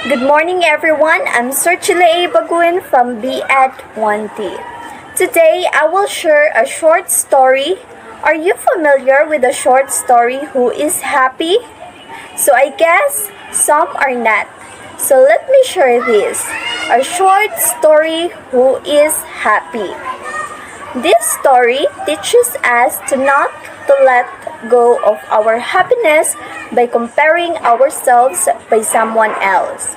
Good morning, everyone. I'm Sorchile Baguin from B at 1T. Today, I will share a short story. Are you familiar with a short story who is happy? So, I guess some are not. So, let me share this. A short story who is happy. This story teaches us to not to let go of our happiness by comparing ourselves by someone else.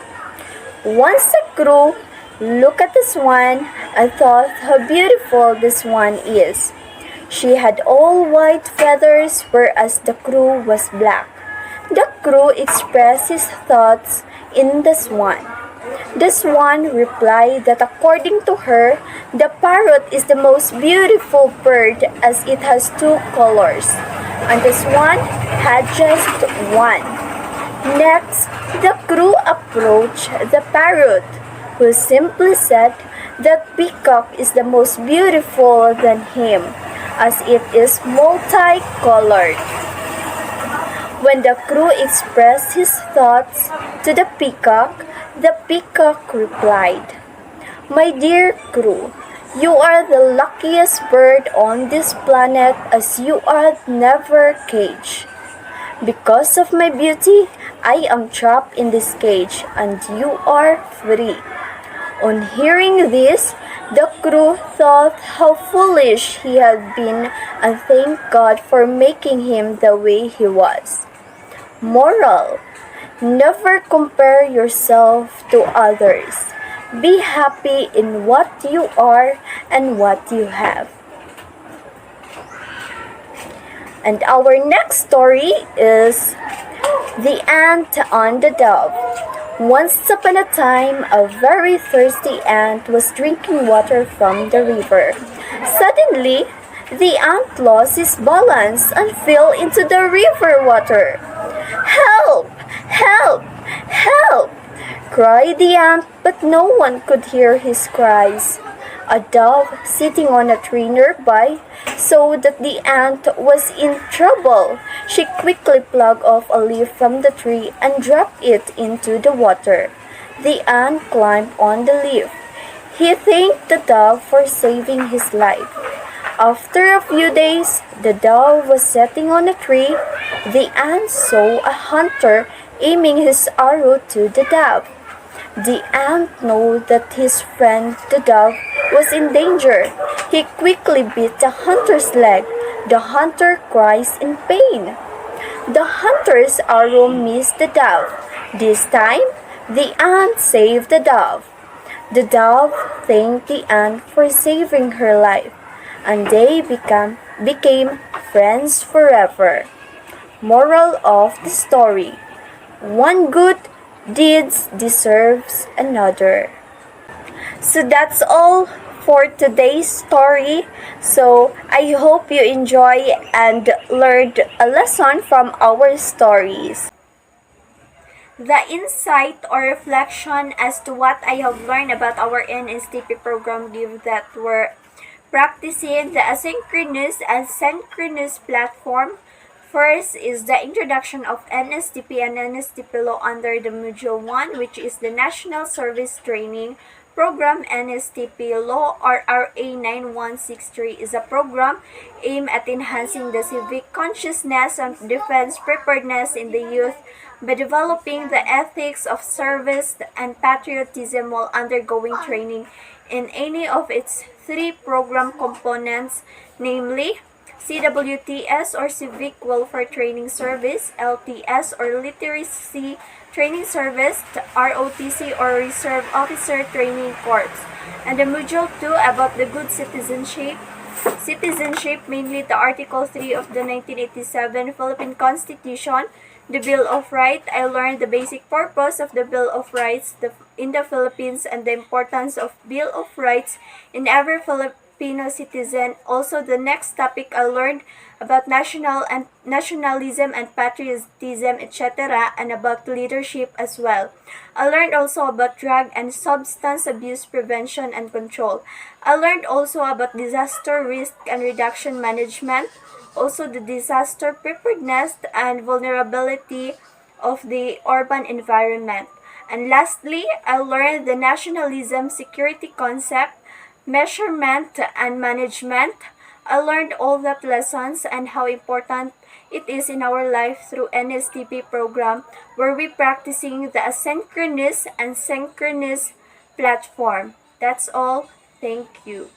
Once a crew looked at the swan and thought how beautiful the swan is. She had all white feathers, whereas the crew was black. The crew expressed his thoughts in the swan. The swan replied that according to her, the parrot is the most beautiful bird as it has two colors, and the swan had just one. Next, the crew approached the parrot, who simply said that peacock is the most beautiful than him, as it is multicolored. When the crew expressed his thoughts to the peacock replied, "My dear crew, you are the luckiest bird on this planet as you are never caged. Because of my beauty, I am trapped in this cage and you are free." On hearing this, the crew thought how foolish he had been and thanked God for making him the way he was. Moral: never compare yourself to others. Be happy in what you are and what you have. And our next story is The Ant on the Dove. Once upon a time, a very thirsty ant was drinking water from the river. Suddenly, the ant lost his balance and fell into the river water. "Help! Help! Help!" cried the ant, but no one could hear his cries. A dove sitting on a tree nearby saw that the ant was in trouble. She quickly plucked off a leaf from the tree and dropped it into the water. The ant climbed on the leaf. He thanked the dove for saving his life. After a few days, the dove was sitting on a tree. The ant saw a hunter aiming his arrow to the dove. The ant knew that his friend the dove was in danger. He quickly bit the hunter's leg. The hunter cries in pain. The hunter's arrow missed the dove. This time, the ant saved the dove. The dove thanked the ant for saving her life, and they became friends forever. Moral of the story: one good deed deserves another. So that's all for today's story. So I hope you enjoy and learned a lesson from our stories. The insight or reflection as to what I have learned about our NSTP program give that we're practicing the asynchronous and synchronous platform. First is the introduction of NSTP and NSTP law under the Module 1, which is the National Service Training Program. NSTP Law or RA 9163 is a program aimed at enhancing the civic consciousness and defense preparedness in the youth by developing the ethics of service and patriotism while undergoing training in any of its three program components, namely CWTS or Civic Welfare Training Service, LTS or Literacy Training Service, ROTC or Reserve Officer Training Corps, and the Module 2 about the good citizenship. Citizenship, mainly the Article 3 of the 1987 Philippine Constitution, the Bill of Rights. I learned the basic purpose of the Bill of Rights in the Philippines and the importance of Bill of Rights in every Filipino citizen. Also, the next topic I learned about nationalism and patriotism, etc., and about leadership as well. I learned also about drug and substance abuse prevention and control. I learned also about disaster risk and reduction management, also the disaster preparedness and vulnerability of the urban environment. And lastly, I learned the nationalism security concept, measurement and management. I learned all that lessons and how important it is in our life through NSTP program where we practicing the asynchronous and synchronous platform. That's all. Thank you.